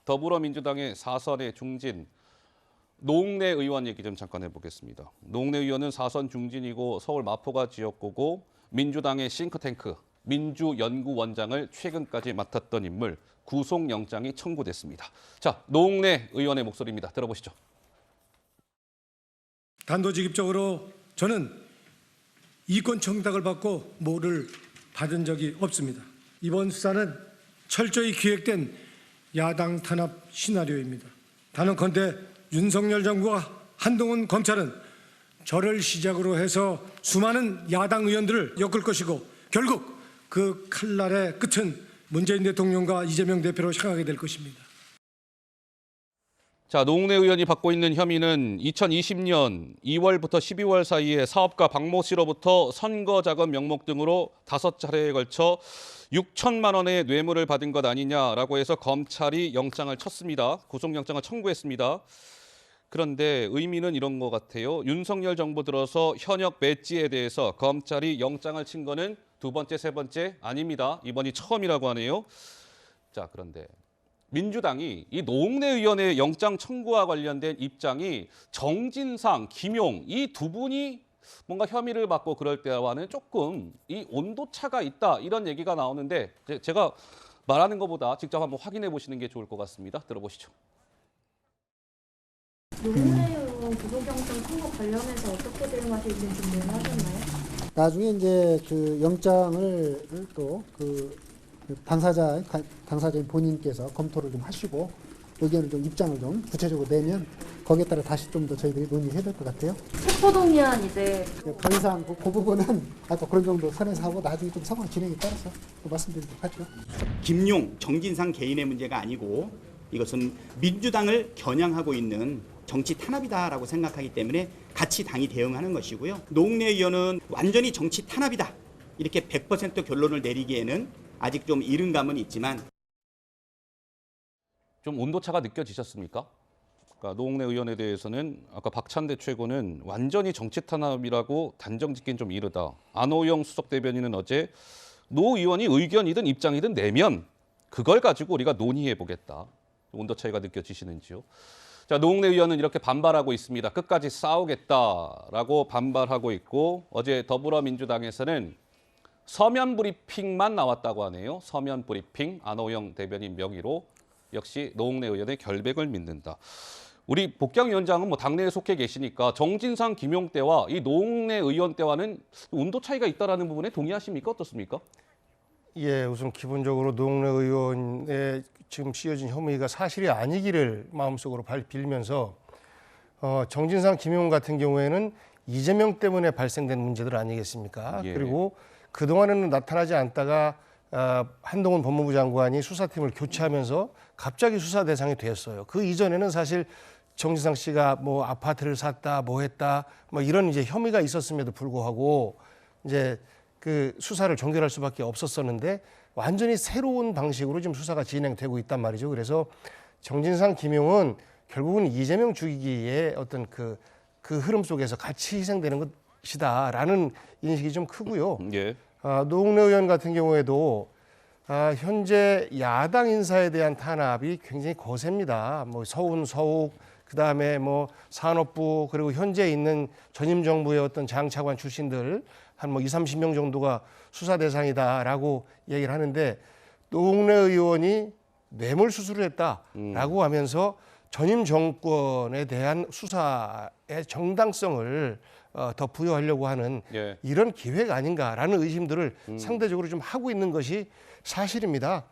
더불어민주당의 4선의 중진 노웅래 의원 얘기 좀 잠깐 해보겠습니다. 노웅래 의원은 4선 중진이고 서울 마포가 지역구고 민주당의 싱크탱크 민주연구원장을 최근까지 맡았던 인물, 구속영장이 청구됐습니다. 자, 노웅래 의원의 목소리입니다. 들어보시죠. 단도직입적으로 저는 이권 청탁을 받고 뭐를 받은 적이 없습니다. 이번 수사는 철저히 기획된 야당 탄압 시나리오입니다. 단언컨대 윤석열 정부와 한동훈 검찰은 저를 시작으로 해서 수많은 야당 의원들을 엮을 것이고 결국 그 칼날의 끝은 문재인 대통령과 이재명 대표로 향하게 될 것입니다. 자, 노웅래 의원이 받고 있는 혐의는 2020년 2월부터 12월 사이에 사업가 박모 씨로부터 선거 자금 명목 등으로 5차례에 걸쳐 6천만 원의 뇌물을 받은 것 아니냐라고 해서 검찰이 영장을 쳤습니다. 구속영장을 청구했습니다. 그런데 의미는 이런 것 같아요. 윤석열 정부 들어서 현역 배지에 대해서 검찰이 영장을 친 거는 두 번째, 세 번째 아닙니다. 이번이 처음이라고 하네요. 자, 그런데 민주당이 이 노웅래 의원의 영장 청구와 관련된 입장이 정진상, 김용 이 두 분이 뭔가 혐의를 받고 그럴 때와는 조금 이 온도차가 있다 이런 얘기가 나오는데 제가 말하는 것보다 직접 한번 확인해 보시는 게 좋을 것 같습니다. 들어보시죠. 노웅래 의원 구속영장 청구 관련해서 어떻게 대응하실지 준비하셨나요? 나중에 이제 그 영장을 또 그 당사자인 본인께서 검토를 좀 하시고 의견을 좀 입장을 좀 구체적으로 내면 거기에 따라 다시 좀 더 저희들이 논의해야 될 것 같아요. 체포동의안 이제 더 이상 그 부분은 아까 그런 정도 선에서 하고 나중에 좀 상황 진행에 따라서 또 말씀드리도록 하죠. 김용, 정진상 개인의 문제가 아니고 이것은 민주당을 겨냥하고 있는 정치 탄압이다라고 생각하기 때문에 같이 당이 대응하는 것이고요. 노웅래 의원은 완전히 정치 탄압이다. 이렇게 100% 결론을 내리기에는 아직 좀 이른 감은 있지만 좀 온도차가 느껴지셨습니까? 그러니까 노웅래 의원에 대해서는 아까 박찬대 최고는 완전히 정치 탄압이라고 단정짓긴 좀 이르다. 안호영 수석 대변인은 어제 노 의원이 의견이든 입장이든 내면 그걸 가지고 우리가 논의해 보겠다. 온도 차이가 느껴지시는지요? 자, 노웅래 의원은 이렇게 반발하고 있습니다. 끝까지 싸우겠다라고 반발하고 있고 어제 더불어민주당에서는 서면 브리핑만 나왔다고 하네요. 서면 브리핑 안호영 대변인 명의로 역시 노웅래 의원의 결백을 믿는다. 우리 복경위원장은 뭐 당내에 속해 계시니까 정진상, 김용 때와 이 노웅래 의원 때와는 온도 차이가 있다라는 부분에 동의하십니까? 어떻습니까? 예, 우선 기본적으로 노웅래 의원의 지금 씌어진 혐의가 사실이 아니기를 마음속으로 빌면서 정진상, 김용 같은 경우에는 이재명 때문에 발생된 문제들 아니겠습니까? 예. 그리고 그동안에는 나타나지 않다가 한동훈 법무부 장관이 수사팀을 교체하면서 갑자기 수사 대상이 되었어요. 그 이전에는 사실 정진상 씨가 뭐 아파트를 샀다, 뭐 했다, 뭐 이런 이제 혐의가 있었음에도 불구하고 이제 그 수사를 종결할 수밖에 없었었는데 완전히 새로운 방식으로 지금 수사가 진행되고 있단 말이죠. 그래서 정진상, 김용은 결국은 이재명 죽이기의 어떤 그 흐름 속에서 같이 희생되는 것이다라는 인식이 좀 크고요. 예. 노웅래 의원 같은 경우에도 현재 야당 인사에 대한 탄압이 굉장히 거셉니다. 뭐 서훈, 서욱, 그다음에 뭐 산업부 그리고 현재 있는 전임 정부의 어떤 장차관 출신들 한 뭐 20-30명 정도가 수사 대상이다라고 얘기를 하는데 노웅래 의원이 뇌물 수수를 했다라고 하면서 전임 정권에 대한 수사의 정당성을 더 부여하려고 하는 예. 이런 기획 아닌가라는 의심들을 상대적으로 좀 하고 있는 것이 사실입니다.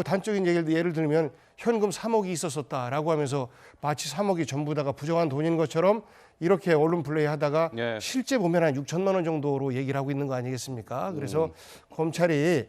단적인 예를 들면 현금 3억이 있었었다라고 하면서 마치 3억이 전부 다가 부정한 돈인 것처럼 이렇게 언론 플레이하다가 예. 실제 보면 한 6천만 원 정도로 얘기를 하고 있는 거 아니겠습니까? 그래서 검찰이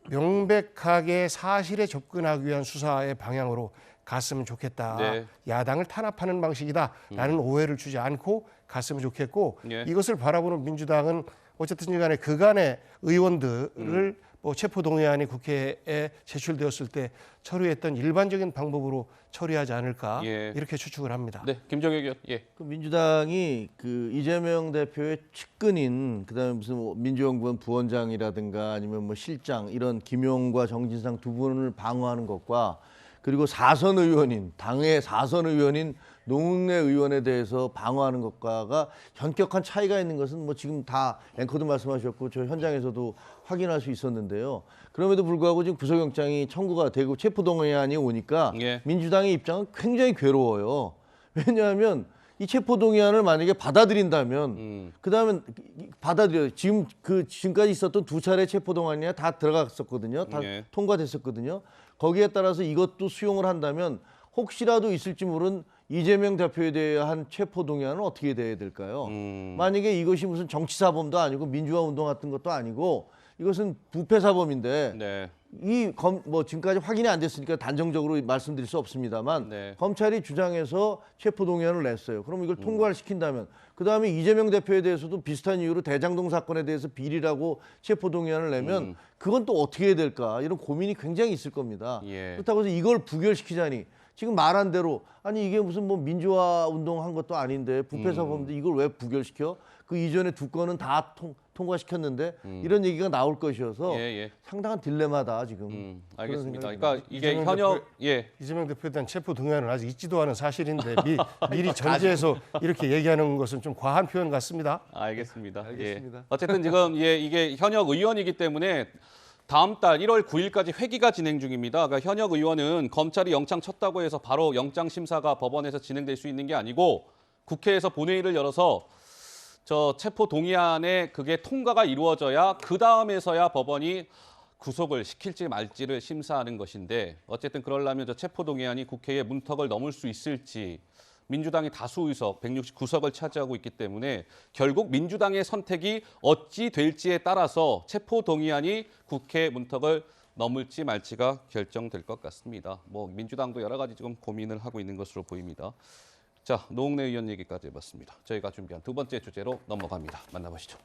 명백하게 사실에 접근하기 위한 수사의 방향으로 갔으면 좋겠다. 네. 야당을 탄압하는 방식이다라는 오해를 주지 않고 갔으면 좋겠고 예. 이것을 바라보는 민주당은 어쨌든 간에 그간의 의원들을 뭐 체포동의안이 국회에 제출되었을 때 처리했던 일반적인 방법으로 처리하지 않을까 예. 이렇게 추측을 합니다. 네, 김정혁 의원. 예. 그 민주당이 그 이재명 대표의 측근인 그다음에 무슨 뭐 민주연구원 부원장이라든가 아니면 뭐 실장 이런 김용과 정진상 두 분을 방어하는 것과 그리고 4선 의원인 당의 4선 의원인 노웅래 의원에 대해서 방어하는 것과가 현격한 차이가 있는 것은 뭐 지금 다 앵커도 말씀하셨고 저 현장에서도 확인할 수 있었는데요. 그럼에도 불구하고 지금 구속영장이 청구가 되고 체포동의안이 오니까 예. 민주당의 입장은 굉장히 괴로워요. 왜냐하면 이 체포동의안을 만약에 받아들인다면 그다음에 받아들여요. 지금까지 있었던 두 차례 체포동의안이 다 들어갔었거든요. 다 예. 통과됐었거든요. 거기에 따라서 이것도 수용을 한다면 혹시라도 있을지 모르는 이재명 대표에 대한 체포동의안은 어떻게 돼야 될까요? 만약에 이것이 무슨 정치사범도 아니고 민주화 운동 같은 것도 아니고 이것은 부패사범인데 네. 뭐 지금까지 확인이 안 됐으니까 단정적으로 말씀드릴 수 없습니다만 네. 검찰이 주장해서 체포동의안을 냈어요. 그럼 이걸 통과를 시킨다면 그다음에 이재명 대표에 대해서도 비슷한 이유로 대장동 사건에 대해서 비리라고 체포동의안을 내면 그건 또 어떻게 해야 될까 이런 고민이 굉장히 있을 겁니다. 예. 그렇다고 해서 이걸 부결시키자니 지금 말한 대로 아니 이게 무슨 뭐 민주화 운동한 것도 아닌데 부패사범인데 이걸 왜 부결시켜? 그 이전에 두 건은 다 통과시켰는데 이런 얘기가 나올 것이어서 예, 예. 상당한 딜레마다 지금. 알겠습니다. 그런 생각이 그러니까 이게 이재명 현역 예. 이재명 대표에 대한 체포 동의안은 아직 있지도 않은 사실인데 미리 전제해서 이렇게 얘기하는 것은 좀 과한 표현 같습니다. 알겠습니다. 알겠습니다. 예. 어쨌든 지금 이게 현역 의원이기 때문에 다음 달 1월 9일까지 회기가 진행 중입니다. 그러니까 현역 의원은 검찰이 영장 쳤다고 해서 바로 영장 심사가 법원에서 진행될 수 있는 게 아니고 국회에서 본회의를 열어서 저 체포 동의안에 그게 통과가 이루어져야 그 다음에서야 법원이 구속을 시킬지 말지를 심사하는 것인데 어쨌든 그러려면 저 체포 동의안이 국회의 문턱을 넘을 수 있을지 민주당이 다수 의석 169석을 차지하고 있기 때문에 결국 민주당의 선택이 어찌 될지에 따라서 체포 동의안이 국회 문턱을 넘을지 말지가 결정될 것 같습니다. 뭐 민주당도 여러 가지 지금 고민을 하고 있는 것으로 보입니다. 자, 노웅래 의원 얘기까지 해봤습니다. 저희가 준비한 두 번째 주제로 넘어갑니다. 만나보시죠.